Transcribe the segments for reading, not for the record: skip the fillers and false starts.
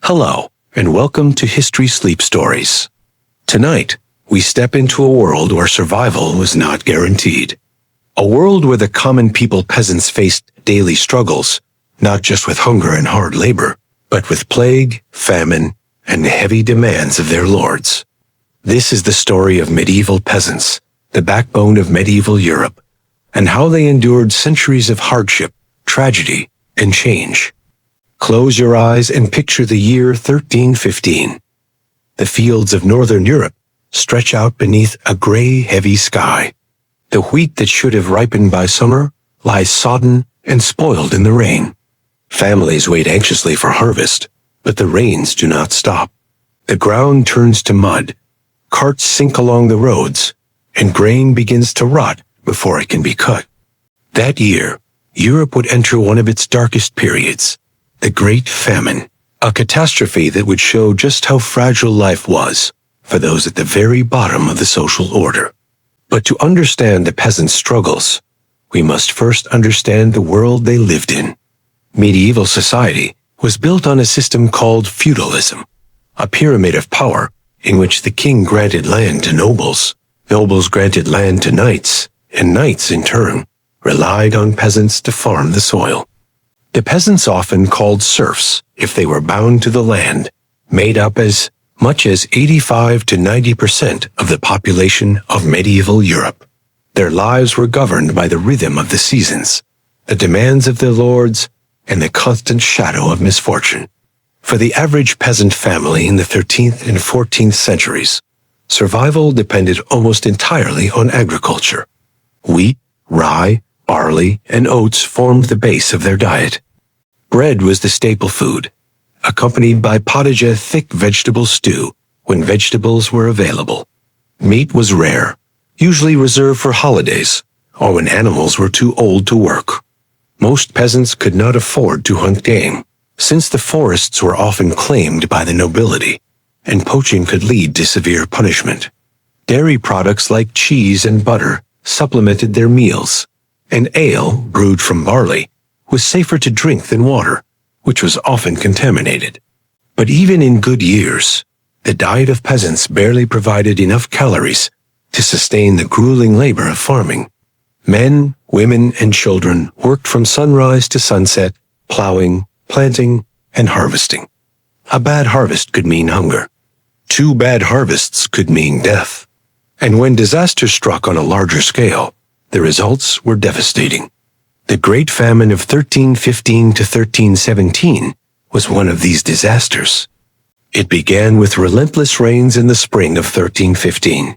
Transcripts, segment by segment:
Hello, and welcome to History Sleep Stories. Tonight, we step into a world where survival was not guaranteed. A world where the common people peasants faced daily struggles, not just with hunger and hard labor, but with plague, famine, and the heavy demands of their lords. This is the story of medieval peasants, the backbone of medieval Europe, and how they endured centuries of hardship, tragedy, and change. Close your eyes and picture the year 1315. The fields of northern Europe stretch out beneath a gray, heavy sky. The wheat that should have ripened by summer lies sodden and spoiled in the rain. Families wait anxiously for harvest, but the rains do not stop. The ground turns to mud, carts sink along the roads, and grain begins to rot before it can be cut. That year, Europe would enter one of its darkest periods, the Great Famine, a catastrophe that would show just how fragile life was for those at the very bottom of the social order. But to understand the peasants' struggles, we must first understand the world they lived in. Medieval society was built on a system called feudalism, a pyramid of power in which the king granted land to nobles, nobles granted land to knights, and knights, in turn, relied on peasants to farm the soil. The peasants often called serfs if they were bound to the land, made up as much as 85 to 90% of the population of medieval Europe. Their lives were governed by the rhythm of the seasons, the demands of their lords, and the constant shadow of misfortune. For the average peasant family in the 13th and 14th centuries, survival depended almost entirely on agriculture. Wheat, rye, barley, and oats formed the base of their diet. Bread was the staple food, accompanied by pottage, a thick vegetable stew, when vegetables were available. Meat was rare, usually reserved for holidays, or when animals were too old to work. Most peasants could not afford to hunt game, since the forests were often claimed by the nobility, and poaching could lead to severe punishment. Dairy products like cheese and butter supplemented their meals, and ale, brewed from barley, was safer to drink than water, which was often contaminated. But even in good years, the diet of peasants barely provided enough calories to sustain the grueling labor of farming. Men, women, and children worked from sunrise to sunset, plowing, planting, and harvesting. A bad harvest could mean hunger. 2 bad harvests could mean death. And when disaster struck on a larger scale, the results were devastating. The Great Famine of 1315 to 1317 was one of these disasters. It began with relentless rains in the spring of 1315.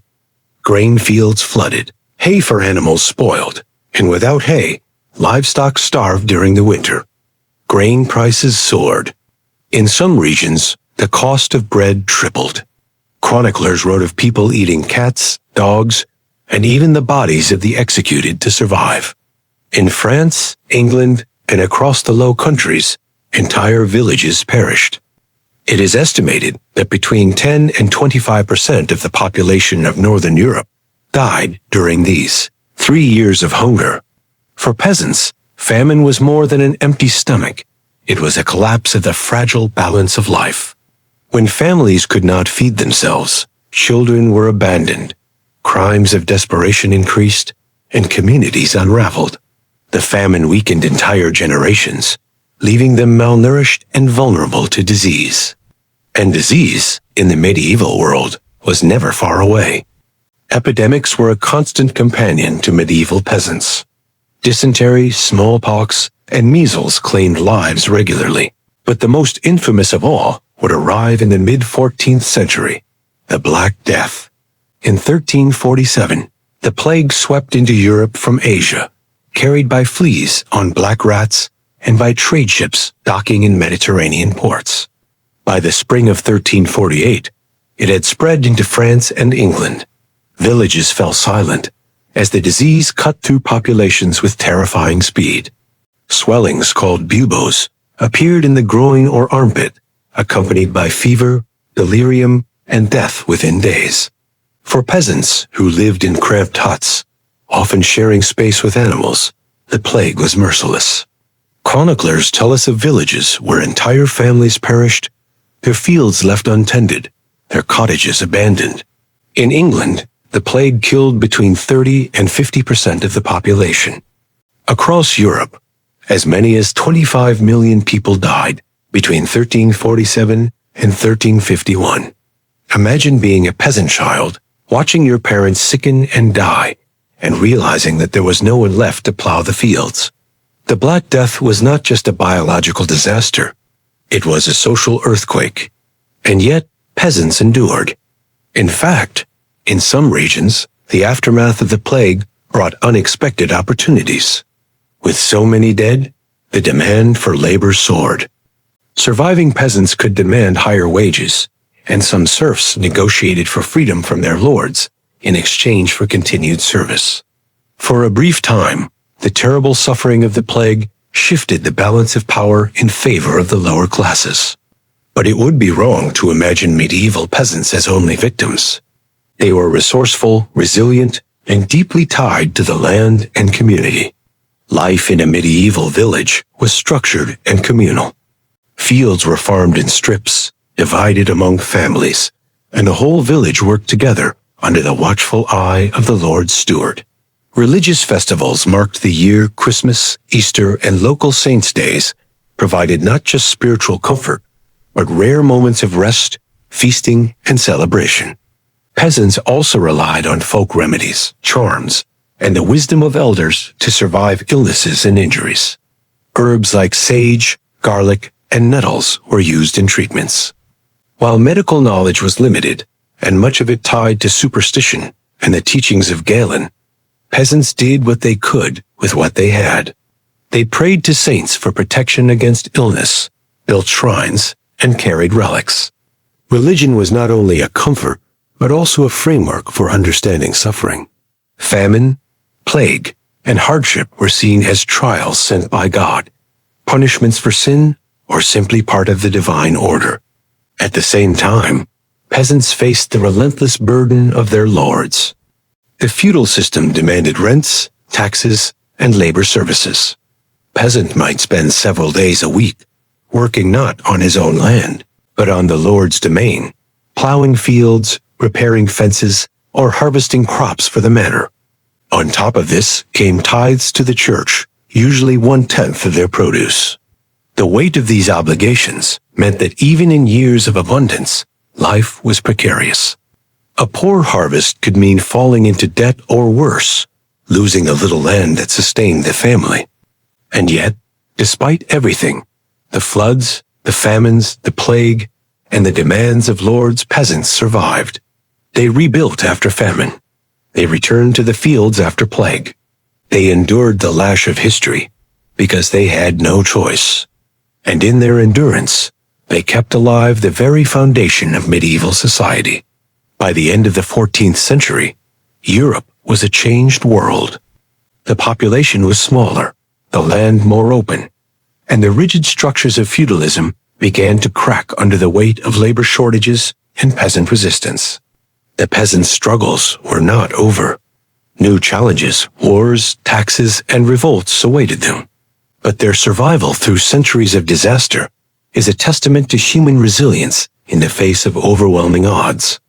Grain fields flooded, hay for animals spoiled, and without hay, livestock starved during the winter. Grain prices soared. In some regions, the cost of bread tripled. Chroniclers wrote of people eating cats, dogs, and even the bodies of the executed to survive. In France, England, and across the Low Countries, entire villages perished. It is estimated that between 10 and 25% of the population of Northern Europe died during these 3 years of hunger. For peasants, famine was more than an empty stomach. It was a collapse of the fragile balance of life. When families could not feed themselves, children were abandoned, crimes of desperation increased, and communities unraveled. The famine weakened entire generations, leaving them malnourished and vulnerable to disease. And disease, in the medieval world, was never far away. Epidemics were a constant companion to medieval peasants. Dysentery, smallpox, and measles claimed lives regularly, but the most infamous of all would arrive in the mid-14th century, the Black Death. In 1347, the plague swept into Europe from Asia, carried by fleas on black rats and by trade ships docking in Mediterranean ports. By the spring of 1348, it had spread into France and England. Villages fell silent as the disease cut through populations with terrifying speed. Swellings called buboes appeared in the groin or armpit, accompanied by fever, delirium, and death within days. For peasants who lived in cramped huts, often sharing space with animals, the plague was merciless. Chroniclers tell us of villages where entire families perished, their fields left untended, their cottages abandoned. In England, the plague killed between 30 and 50% of the population. Across Europe, as many as 25 million people died between 1347 and 1351. Imagine being a peasant child, watching your parents sicken and die, and realizing that there was no one left to plow the fields. The Black Death was not just a biological disaster. It was a social earthquake. And yet, peasants endured. In fact, in some regions, the aftermath of the plague brought unexpected opportunities. With so many dead, the demand for labor soared. Surviving peasants could demand higher wages, and some serfs negotiated for freedom from their lords in exchange for continued service. For a brief time, the terrible suffering of the plague shifted the balance of power in favor of the lower classes. But it would be wrong to imagine medieval peasants as only victims. They were resourceful, resilient, and deeply tied to the land and community. Life in a medieval village was structured and communal. Fields were farmed in strips, divided among families, and the whole village worked together under the watchful eye of the Lord's steward. Religious festivals marked the year. Christmas, Easter, and local saints' days provided not just spiritual comfort, but rare moments of rest, feasting, and celebration. Peasants also relied on folk remedies, charms, and the wisdom of elders to survive illnesses and injuries. Herbs like sage, garlic, and nettles were used in treatments. While medical knowledge was limited, and much of it tied to superstition and the teachings of Galen, peasants did what they could with what they had. They prayed to saints for protection against illness, built shrines, and carried relics. Religion was not only a comfort, but also a framework for understanding suffering. Famine, plague, and hardship were seen as trials sent by God, punishments for sin, or simply part of the divine order. At the same time, peasants faced the relentless burden of their lords. The feudal system demanded rents, taxes, and labor services. Peasant might spend several days a week working not on his own land, but on the lord's domain, plowing fields, repairing fences, or harvesting crops for the manor. On top of this came tithes to the church, usually 1/10 of their produce. The weight of these obligations meant that even in years of abundance, life was precarious. A poor harvest could mean falling into debt or worse, losing a little land that sustained the family. And yet, despite everything, the floods, the famines, the plague, and the demands of lords, peasants survived. They rebuilt after famine. They returned to the fields after plague. They endured the lash of history because they had no choice. And in their endurance, they kept alive the very foundation of medieval society. By the end of the 14th century, Europe was a changed world. The population was smaller, the land more open, and the rigid structures of feudalism began to crack under the weight of labor shortages and peasant resistance. The peasants' struggles were not over. New challenges, wars, taxes, and revolts awaited them. But their survival through centuries of disaster is a testament to human resilience in the face of overwhelming odds.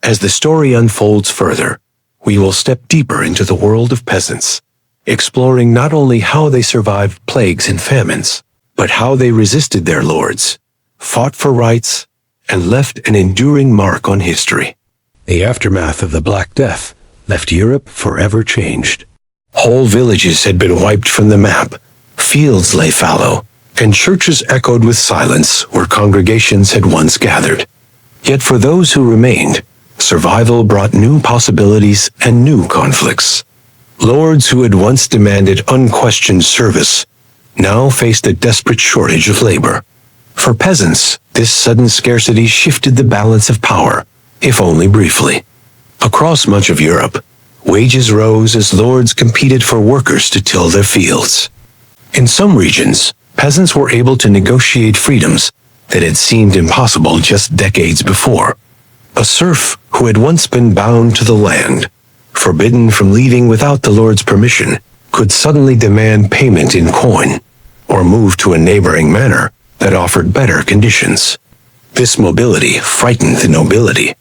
As the story unfolds further, we will step deeper into the world of peasants, exploring not only how they survived plagues and famines, but how they resisted their lords, fought for rights, and left an enduring mark on history. The aftermath of the Black Death left Europe forever changed. Whole villages had been wiped from the map, fields lay fallow, and churches echoed with silence where congregations had once gathered. Yet for those who remained, survival brought new possibilities and new conflicts. Lords who had once demanded unquestioned service now faced a desperate shortage of labor. For peasants, this sudden scarcity shifted the balance of power, if only briefly. Across much of Europe, wages rose as lords competed for workers to till their fields. In some regions, peasants were able to negotiate freedoms that had seemed impossible just decades before. A serf who had once been bound to the land, forbidden from leaving without the lord's permission, could suddenly demand payment in coin, or move to a neighboring manor that offered better conditions. This mobility frightened the nobility.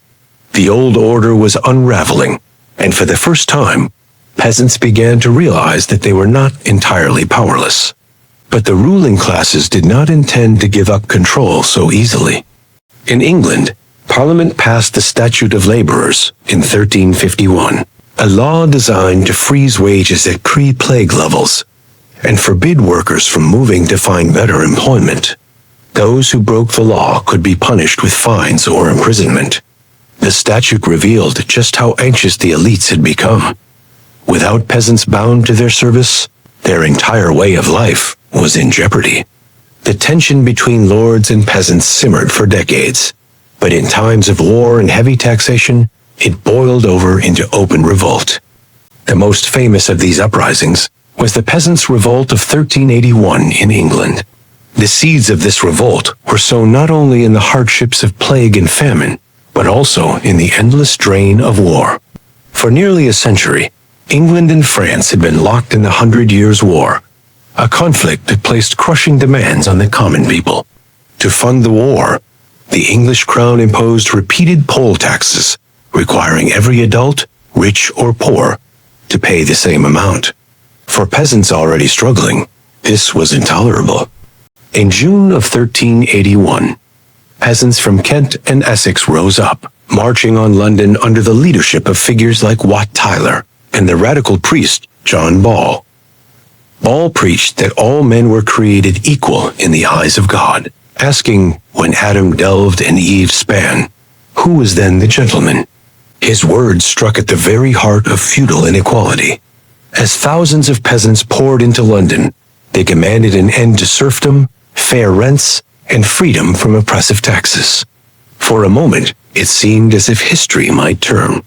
The old order was unraveling, and for the first time, peasants began to realize that they were not entirely powerless. But the ruling classes did not intend to give up control so easily. In England, Parliament passed the Statute of Labourers in 1351, a law designed to freeze wages at pre-plague levels and forbid workers from moving to find better employment. Those who broke the law could be punished with fines or imprisonment. The statute revealed just how anxious the elites had become. Without peasants bound to their service, their entire way of life was in jeopardy. The tension between lords and peasants simmered for decades, but in times of war and heavy taxation, it boiled over into open revolt. The most famous of these uprisings was the Peasants' Revolt of 1381 in England. The seeds of this revolt were sown not only in the hardships of plague and famine, but also in the endless drain of war. For nearly a century, England and France had been locked in the 100 Years' War, a conflict that placed crushing demands on the common people. To fund the war, the English crown imposed repeated poll taxes, requiring every adult, rich or poor, to pay the same amount. For peasants already struggling, this was intolerable. In June of 1381, peasants from Kent and Essex rose up, marching on London under the leadership of figures like Wat Tyler and the radical priest John Ball. Ball preached that all men were created equal in the eyes of God, asking, when Adam delved and Eve span, who was then the gentleman? His words struck at the very heart of feudal inequality. As thousands of peasants poured into London, they demanded an end to serfdom, fair rents, and freedom from oppressive taxes. For a moment, it seemed as if history might turn.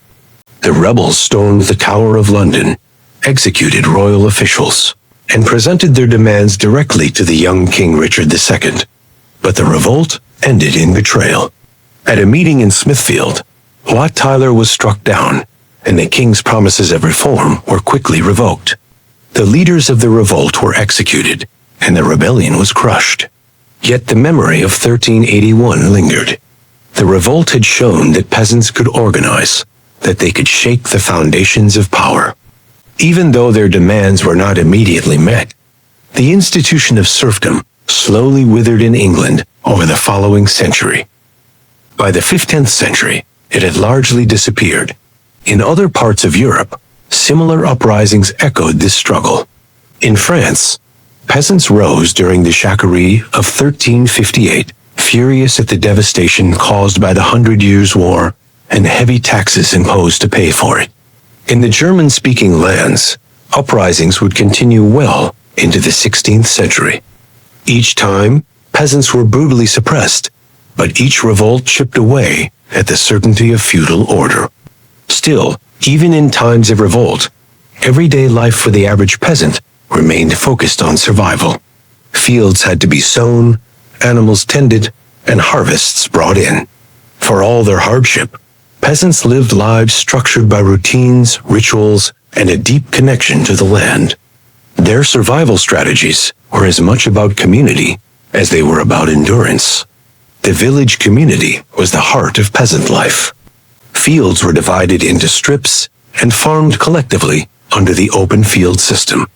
The rebels stormed the Tower of London, executed royal officials, and presented their demands directly to the young King Richard II. But the revolt ended in betrayal. At a meeting in Smithfield, Wat Tyler was struck down, and the king's promises of reform were quickly revoked. The leaders of the revolt were executed, and the rebellion was crushed. Yet the memory of 1381 lingered. The revolt had shown that peasants could organize, that they could shake the foundations of power. Even though their demands were not immediately met, the institution of serfdom slowly withered in England over the following century. By the 15th century, it had largely disappeared. In other parts of Europe, similar uprisings echoed this struggle. In France, peasants rose during the Jacquerie of 1358, furious at the devastation caused by the 100 Years' War and the heavy taxes imposed to pay for it. In the German-speaking lands, uprisings would continue well into the 16th century. Each time, peasants were brutally suppressed, but each revolt chipped away at the certainty of feudal order. Still, even in times of revolt, everyday life for the average peasant remained focused on survival. Fields had to be sown, animals tended, and harvests brought in. For all their hardship, peasants lived lives structured by routines, rituals, and a deep connection to the land. Their survival strategies were as much about community as they were about endurance. The village community was the heart of peasant life. Fields were divided into strips and farmed collectively under the open field system.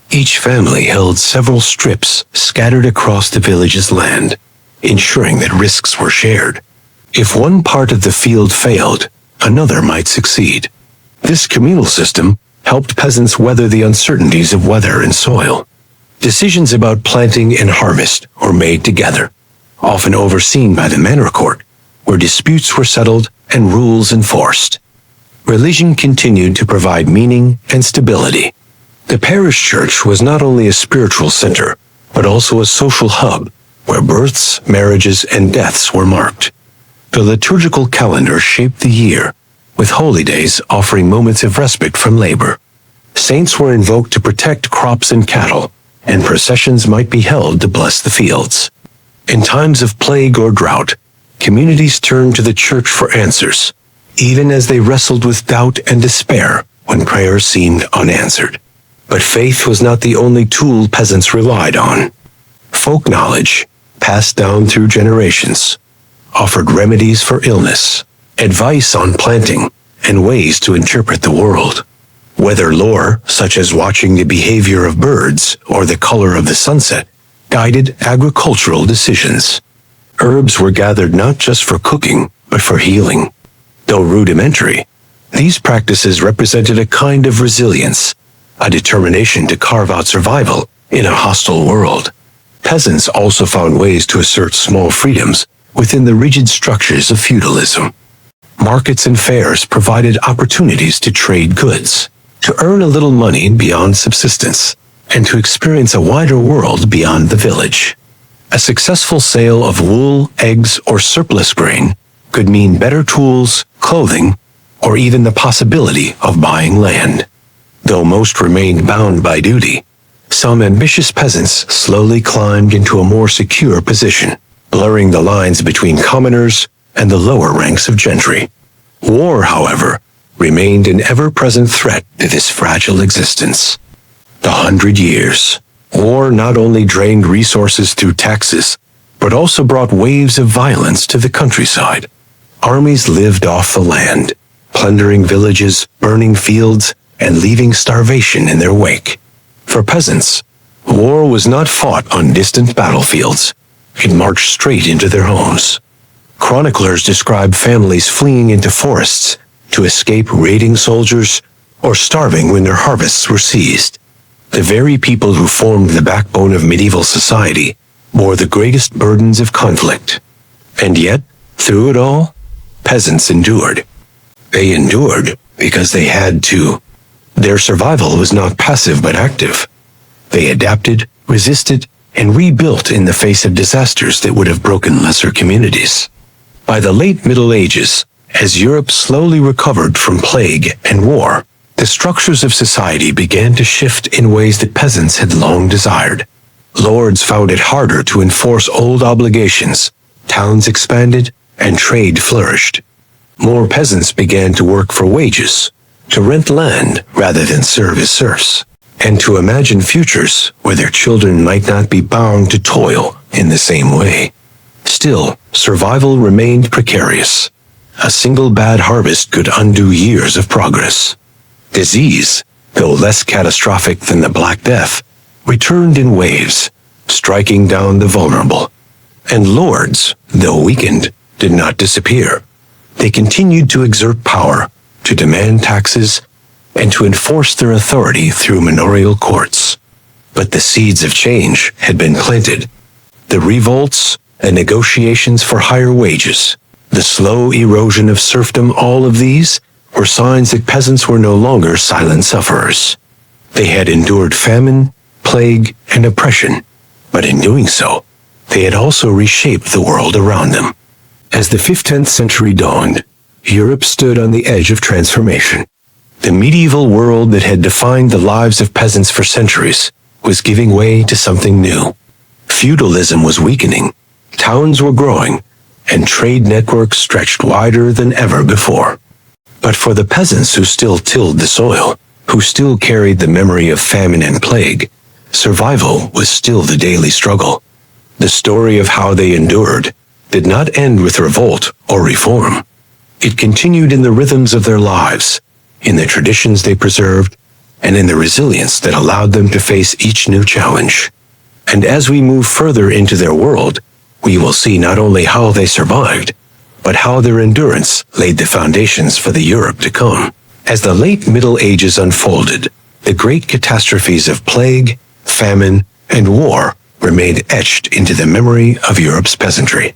Each family held several strips scattered across the village's land, ensuring that risks were shared. If one part of the field failed, another might succeed. This communal system helped peasants weather the uncertainties of weather and soil. Decisions about planting and harvest were made together, often overseen by the manor court, where disputes were settled and rules enforced. Religion continued to provide meaning and stability. The parish church was not only a spiritual center, but also a social hub where births, marriages, and deaths were marked. The liturgical calendar shaped the year, with holy days offering moments of respite from labor. Saints were invoked to protect crops and cattle, and processions might be held to bless the fields. In times of plague or drought, communities turned to the church for answers, even as they wrestled with doubt and despair when prayers seemed unanswered. But faith was not the only tool peasants relied on. Folk knowledge, passed down through generations, offered remedies for illness, advice on planting, and ways to interpret the world. Weather lore, such as watching the behavior of birds or the color of the sunset, guided agricultural decisions. Herbs were gathered not just for cooking, but for healing. Though rudimentary, these practices represented a kind of resilience, a determination to carve out survival in a hostile world. Peasants also found ways to assert small freedoms within the rigid structures of feudalism. Markets and fairs provided opportunities to trade goods, to earn a little money beyond subsistence, and to experience a wider world beyond the village. A successful sale of wool, eggs, or surplus grain could mean better tools, clothing, or even the possibility of buying land. Though most remained bound by duty, some ambitious peasants slowly climbed into a more secure position, blurring the lines between commoners and the lower ranks of gentry. War, however, remained an ever-present threat to this fragile existence. The 100 Years. War not only drained resources through taxes, but also brought waves of violence to the countryside. Armies lived off the land, plundering villages, burning fields, and leaving starvation in their wake. For peasants, war was not fought on distant battlefields. It marched straight into their homes. Chroniclers describe families fleeing into forests to escape raiding soldiers or starving when their harvests were seized. The very people who formed the backbone of medieval society bore the greatest burdens of conflict. And yet, through it all, peasants endured. They endured because they had to. Their survival was not passive but active. They adapted, resisted, and rebuilt in the face of disasters that would have broken lesser communities. By the late Middle Ages, as Europe slowly recovered from plague and war, the structures of society began to shift in ways that peasants had long desired. Lords found it harder to enforce old obligations, towns expanded, and trade flourished. More peasants began to work for wages, to rent land rather than serve as serfs, and to imagine futures where their children might not be bound to toil in the same way. Still, survival remained precarious. A single bad harvest could undo years of progress. Disease, though less catastrophic than the Black Death, returned in waves, striking down the vulnerable. And lords, though weakened, did not disappear. They continued to exert power, to demand taxes, and to enforce their authority through manorial courts. But the seeds of change had been planted. The revolts and negotiations for higher wages, the slow erosion of serfdom, all of these were signs that peasants were no longer silent sufferers. They had endured famine, plague, and oppression, but in doing so, they had also reshaped the world around them. As the 15th century dawned, Europe stood on the edge of transformation. The medieval world that had defined the lives of peasants for centuries was giving way to something new. Feudalism was weakening, towns were growing, and trade networks stretched wider than ever before. But for the peasants who still tilled the soil, who still carried the memory of famine and plague, survival was still the daily struggle. The story of how they endured did not end with revolt or reform. It continued in the rhythms of their lives, in the traditions they preserved, and in the resilience that allowed them to face each new challenge. And as we move further into their world, we will see not only how they survived, but how their endurance laid the foundations for the Europe to come. As the late Middle Ages unfolded, the great catastrophes of plague, famine, and war remained etched into the memory of Europe's peasantry.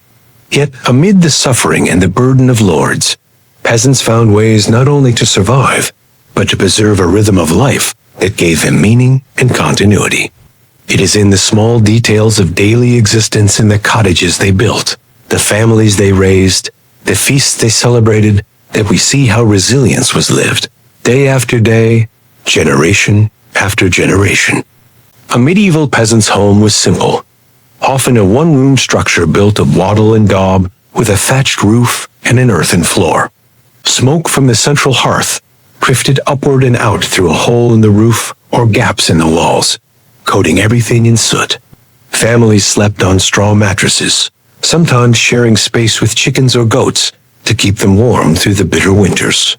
Yet, amid the suffering and the burden of lords, peasants found ways not only to survive, but to preserve a rhythm of life that gave them meaning and continuity. It is in the small details of daily existence, in the cottages they built, the families they raised, the feasts they celebrated, that we see how resilience was lived, day after day, generation after generation. A medieval peasant's home was simple, often a one-room structure built of wattle and daub with a thatched roof and an earthen floor. Smoke from the central hearth drifted upward and out through a hole in the roof or gaps in the walls, coating everything in soot. Families slept on straw mattresses, sometimes sharing space with chickens or goats to keep them warm through the bitter winters.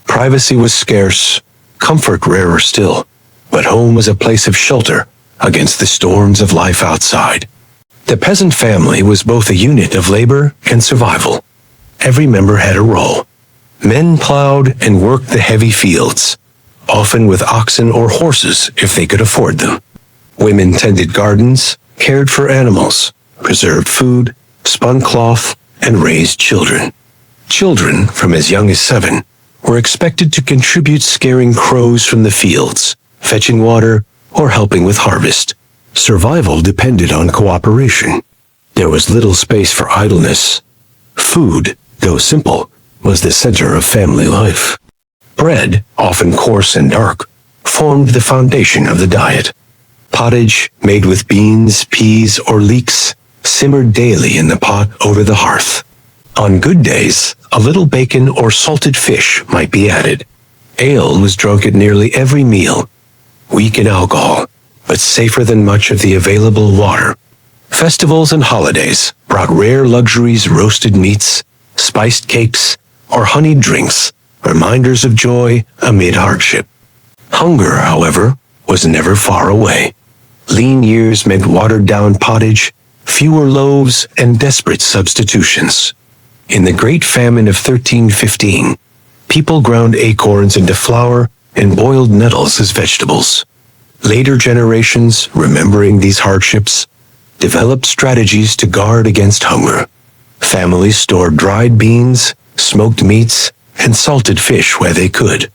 Privacy was scarce, comfort rarer still, but home was a place of shelter against the storms of life outside. The peasant family was both a unit of labor and survival. Every member had a role. Men plowed and worked the heavy fields, often with oxen or horses if they could afford them. Women tended gardens, cared for animals, preserved food, spun cloth, and raised children. Children, from as young as 7, were expected to contribute scaring crows from the fields, fetching water, or helping with harvest. Survival depended on cooperation. There was little space for idleness. Food, though simple, was the center of family life. Bread, often coarse and dark, formed the foundation of the diet. Pottage, made with beans, peas, or leeks, simmered daily in the pot over the hearth. On good days, a little bacon or salted fish might be added. Ale was drunk at nearly every meal, weak in alcohol, but safer than much of the available water. Festivals and holidays brought rare luxuries, roasted meats, spiced cakes, or honeyed drinks, reminders of joy amid hardship. Hunger, however, was never far away. Lean years meant watered-down pottage, fewer loaves, and desperate substitutions. In the Great Famine of 1315, people ground acorns into flour and boiled nettles as vegetables. Later generations, remembering these hardships, developed strategies to guard against hunger. Families stored dried beans, smoked meats, and salted fish where they could.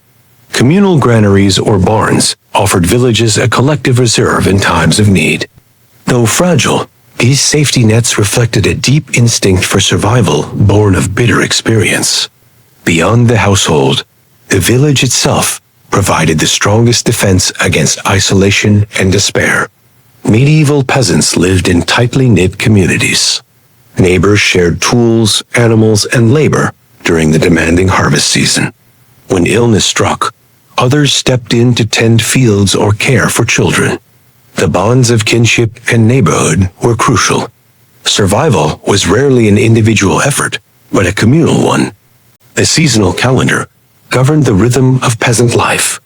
Communal granaries or barns offered villages a collective reserve in times of need. Though fragile, these safety nets reflected a deep instinct for survival born of bitter experience. Beyond the household, the village itself provided the strongest defense against isolation and despair. Medieval peasants lived in tightly knit communities. Neighbors shared tools, animals, and labor during the demanding harvest season. When illness struck, others stepped in to tend fields or care for children. The bonds of kinship and neighborhood were crucial. Survival was rarely an individual effort, but a communal one. The seasonal calendar governed the rhythm of peasant life.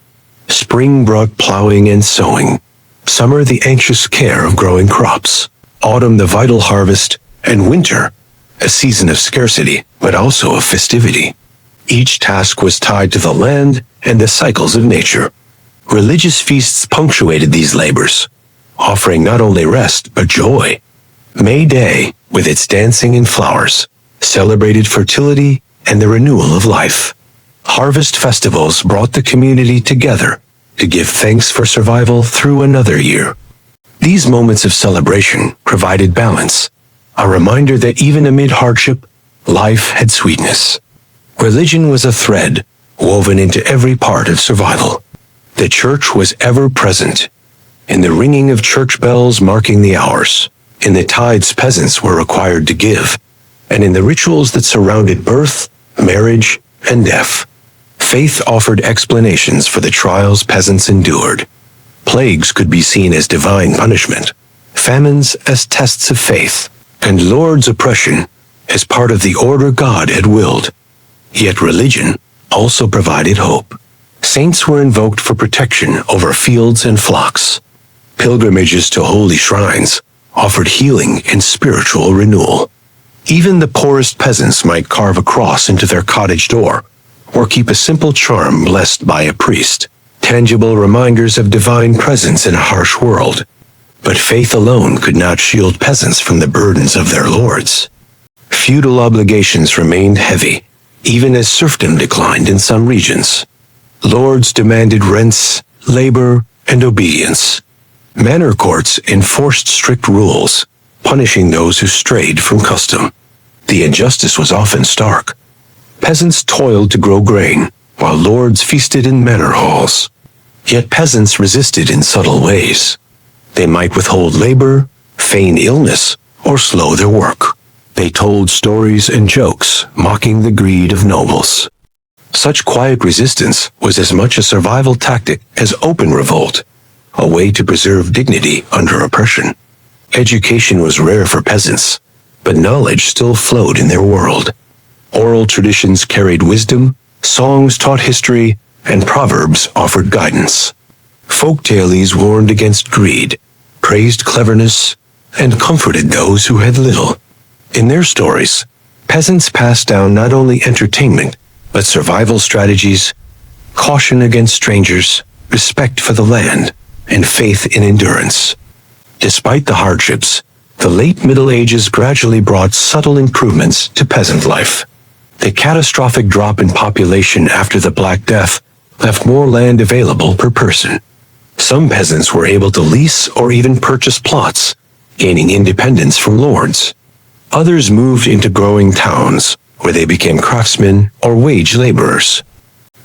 Spring brought plowing and sowing, summer the anxious care of growing crops, autumn the vital harvest, and winter a season of scarcity, but also of festivity. Each task was tied to the land and the cycles of nature. Religious feasts punctuated these labors, offering not only rest, but joy. May Day, with its dancing and flowers, celebrated fertility and the renewal of life. Harvest festivals brought the community together to give thanks for survival through another year. These moments of celebration provided balance, a reminder that even amid hardship, life had sweetness. Religion was a thread woven into every part of survival. The church was ever present, in the ringing of church bells marking the hours, in the tithes peasants were required to give, and in the rituals that surrounded birth, marriage, and death. Faith offered explanations for the trials peasants endured. Plagues could be seen as divine punishment, famines as tests of faith, and Lord's oppression as part of the order God had willed. Yet religion also provided hope. Saints were invoked for protection over fields and flocks. Pilgrimages to holy shrines offered healing and spiritual renewal. Even the poorest peasants might carve a cross into their cottage door, or keep a simple charm blessed by a priest, tangible reminders of divine presence in a harsh world. But faith alone could not shield peasants from the burdens of their lords. Feudal obligations remained heavy, even as serfdom declined in some regions. Lords demanded rents, labor, and obedience. Manor courts enforced strict rules, punishing those who strayed from custom. The injustice was often stark. Peasants toiled to grow grain, while lords feasted in manor halls. Yet peasants resisted in subtle ways. They might withhold labor, feign illness, or slow their work. They told stories and jokes, mocking the greed of nobles. Such quiet resistance was as much a survival tactic as open revolt, a way to preserve dignity under oppression. Education was rare for peasants, but knowledge still flowed in their world. Oral traditions carried wisdom, songs taught history, and proverbs offered guidance. Folk tales warned against greed, praised cleverness, and comforted those who had little. In their stories, peasants passed down not only entertainment, but survival strategies, caution against strangers, respect for the land, and faith in endurance. Despite the hardships, the late Middle Ages gradually brought subtle improvements to peasant life. The catastrophic drop in population after the Black Death left more land available per person. Some peasants were able to lease or even purchase plots, gaining independence from lords. Others moved into growing towns, where they became craftsmen or wage laborers.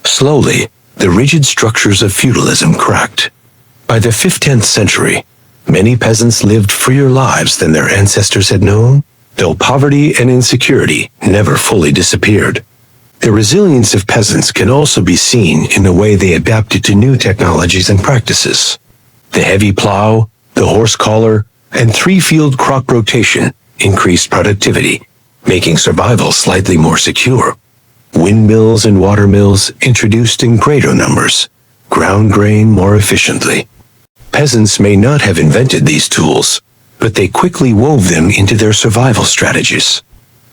Slowly, the rigid structures of feudalism cracked. By the 15th century, many peasants lived freer lives than their ancestors had known, though poverty and insecurity never fully disappeared. The resilience of peasants can also be seen in the way they adapted to new technologies and practices. The heavy plow, the horse collar, and three-field crop rotation increased productivity, making survival slightly more secure. Windmills and watermills introduced in greater numbers, ground grain more efficiently. Peasants may not have invented these tools, but they quickly wove them into their survival strategies.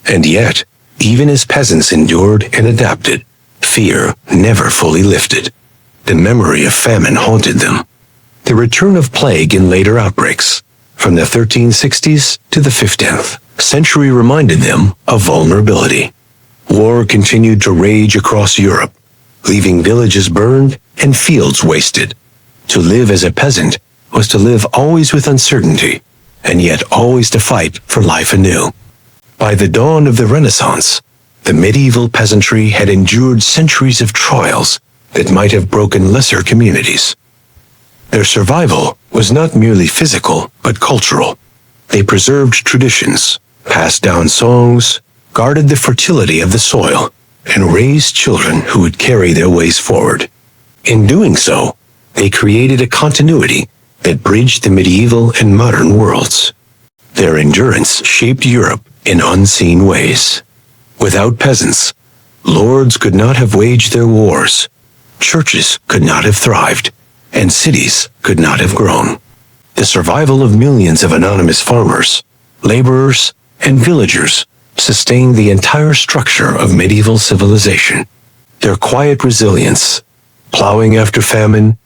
And yet, even as peasants endured and adapted, fear never fully lifted. The memory of famine haunted them. The return of plague in later outbreaks, from the 1360s to the 15th century, reminded them of vulnerability. War continued to rage across Europe, leaving villages burned and fields wasted. To live as a peasant was to live always with uncertainty, and yet always to fight for life anew. By the dawn of the Renaissance, the medieval peasantry had endured centuries of trials that might have broken lesser communities. Their survival was not merely physical, but cultural. They preserved traditions, passed down songs, guarded the fertility of the soil, and raised children who would carry their ways forward. In doing so, they created a continuity that bridged the medieval and modern worlds. Their endurance shaped Europe in unseen ways. Without peasants, lords could not have waged their wars, churches could not have thrived, and cities could not have grown. The survival of millions of anonymous farmers, laborers, and villagers sustained the entire structure of medieval civilization. Their quiet resilience, plowing after famine,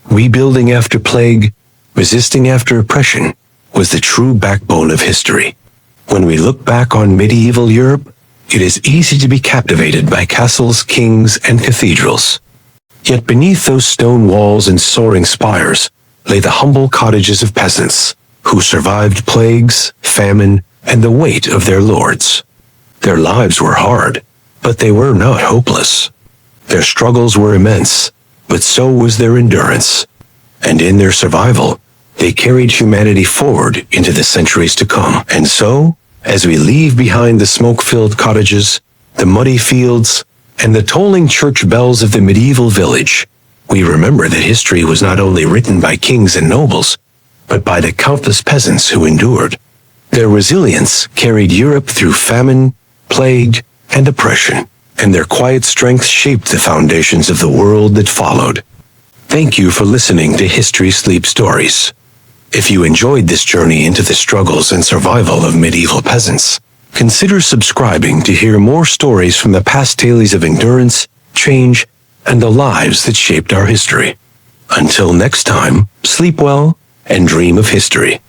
rebuilding after plague, resisting after oppression, was the true backbone of history. When we look back on medieval Europe, it is easy to be captivated by castles, kings, and cathedrals. Yet beneath those stone walls and soaring spires lay the humble cottages of peasants, who survived plagues, famine, and the weight of their lords. Their lives were hard, but they were not hopeless. Their struggles were immense, but so was their endurance. And in their survival, they carried humanity forward into the centuries to come. And so, as we leave behind the smoke-filled cottages, the muddy fields, and the tolling church bells of the medieval village, we remember that history was not only written by kings and nobles, but by the countless peasants who endured. Their resilience carried Europe through famine, plague, and oppression, and their quiet strength shaped the foundations of the world that followed. Thank you for listening to History Sleep Stories. If you enjoyed this journey into the struggles and survival of medieval peasants, consider subscribing to hear more stories from the past tales of endurance, change, and the lives that shaped our history. Until next time, sleep well and dream of history.